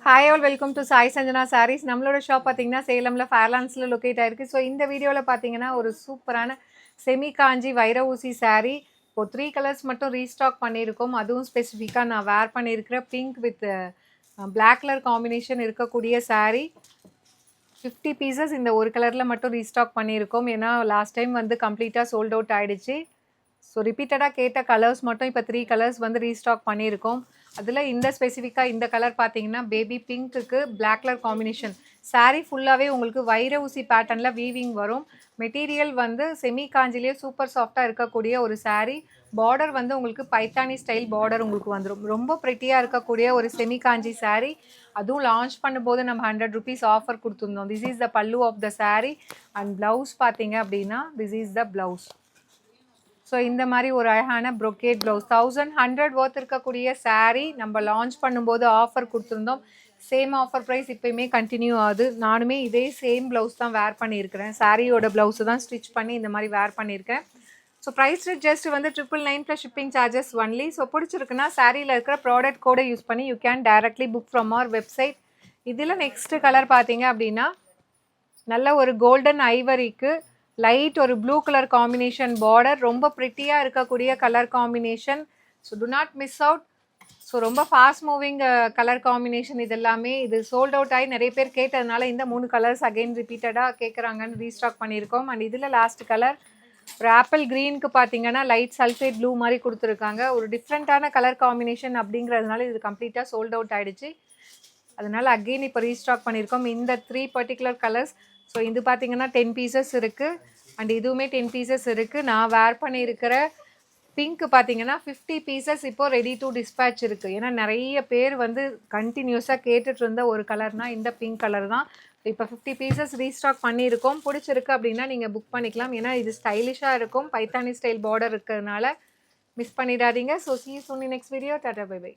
Hi all welcome to Sai Sanjana sarees. நம்மளோட shop பார்த்தீங்கன்னா சேலமில் ஃபேர்லான்ஸில் locate ஆயிருக்கு. ஸோ இந்த வீடியோவில் பார்த்தீங்கன்னா ஒரு சூப்பரான செமி காஞ்சி வைர ஊசி சாரீ இப்போ 3 கலர்ஸ் மட்டும் ரீஸ்டாக் பண்ணியிருக்கோம். அதுவும் ஸ்பெசிஃபிக்காக நான் வேர் பண்ணியிருக்கிற pink with black colour combination இருக்கக்கூடிய சாரீ 50 பீசஸ் இந்த ஒரு கலரில் மட்டும் ரீஸ்டாக் பண்ணியிருக்கோம். ஏன்னா லாஸ்ட் டைம் வந்து கம்ப்ளீட்டாக சோல்ட் அவுட் ஆகிடுச்சு. ஸோ ரிப்பீட்டடாக கேட்ட கலர்ஸ் மட்டும் இப்போ 3 கலர்ஸ் வந்து ரீஸ்டாக் பண்ணியிருக்கோம். அதில் இந்த ஸ்பெசிஃபிக்காக இந்த கலர் பார்த்தீங்கன்னா பேபி பிங்க்குக்கு பிளாக் கலர் காம்பினேஷன். சாரீ ஃபுல்லாகவே உங்களுக்கு வைர ஊசி பேட்டர்னில் வீவிங் வரும். மெட்டீரியல் வந்து செமி காஞ்சிலே சூப்பர் சாஃப்டாக இருக்கக்கூடிய ஒரு சாரீ. பார்டர் வந்து உங்களுக்கு பைத்தானி ஸ்டைல் பார்டர் உங்களுக்கு வந்துடும். ரொம்ப ப்ரெட்டியாக இருக்கக்கூடிய ஒரு செமி காஞ்சி சாரீ. அதுவும் லான்ச் பண்ணும்போது நம்ம 100 ருபீஸ் ஆஃபர் கொடுத்துருந்தோம். This is the pallu of the saree and blouse பார்த்தீங்க அப்படின்னா this is the blouse. So இந்த மாதிரி ஒரு அழகான ப்ரொக்கேட் ப்ளவுஸ் 1100 ஒர்த் இருக்கக்கூடிய சாரீ நம்ம லான்ச் பண்ணும்போது ஆஃபர் கொடுத்துருந்தோம். சேம் ஆஃபர் ப்ரைஸ் இப்போயுமே கண்டினியூ ஆகுது. நானுமே இதே சேம் ப்ளவுஸ் தான் வேர் பண்ணியிருக்கிறேன். சாரியோட ப்ளவுஸு தான் ஸ்டிச் பண்ணி இந்த மாதிரி வேர் பண்ணியிருக்கேன். ஸோ ப்ரைஸ் ஜஸ்ட் வந்து 999 plus shipping charges only. So பிடிச்சிருக்குன்னா சாரியில் இருக்கிற ப்ராடக்ட் கோடை யூஸ் பண்ணி you can directly book from our website. இதில் நெக்ஸ்ட்டு கலர் பார்த்தீங்க அப்படின்னா நல்ல ஒரு கோல்டன் ஐவரிக்கு லைட் ஒரு ப்ளூ கலர் காம்பினேஷன் பார்டர். ரொம்ப ப்ரிட்டியாக இருக்கக்கூடிய colour combination. So do not miss out. So ரொம்ப ஃபாஸ்ட் மூவிங் கலர் காம்பினேஷன். இது எல்லாமே இது சோல்ட் அவுட் ஆகி நிறைய பேர் கேட்டதுனால இந்த 3 கலர்ஸ் அகெயின் ரிப்பீட்டடாக கேட்குறாங்கன்னு ரீஸ்டாக் பண்ணியிருக்கோம். அண்ட் இதில் லாஸ்ட் கலர் ஒரு ஆப்பிள் க்ரீனுக்கு பார்த்தீங்கன்னா லைட் சல்ஃபேட் ப்ளூ மாதிரி கொடுத்துருக்காங்க. ஒரு டிஃப்ரெண்ட்டான கலர் காம்பினேஷன் அப்படிங்கிறதுனால இது கம்ப்ளீட்டாக சோல்ட் அவுட் ஆகிடுச்சு. அதனால் அகெயின் இப்போ ரீஸ்டாக் பண்ணியிருக்கோம் இந்த 3 பர்டிகுலர் கலர்ஸ். ஸோ இது பார்த்தீங்கன்னா 10 பீசஸ் இருக்குது அண்ட் இதுவுமே 10 பீசஸ் இருக்குது. நான் வேர் பண்ணியிருக்கிற பிங்க் பார்த்தீங்கன்னா 50 பீசஸ் இப்போது ரெடி டு டிஸ்பேட்ச் இருக்குது. ஏன்னா நிறைய பேர் வந்து கண்டினியூஸாக கேட்டுட்டு இருந்த ஒரு கலர்னால் இந்த பிங்க் கலர் தான். இப்போ 50 பீசஸ் ரீஸ்டாக் பண்ணியிருக்கோம். பிடிச்சிருக்கு அப்படின்னா நீங்கள் புக் பண்ணிக்கலாம். ஏன்னா இது ஸ்டைலிஷாக இருக்கும். பைத்தானி ஸ்டைல் பார்டர் இருக்கிறதுனால மிஸ் பண்ணிடாதீங்க. So see you soon in next video. Tata bye by.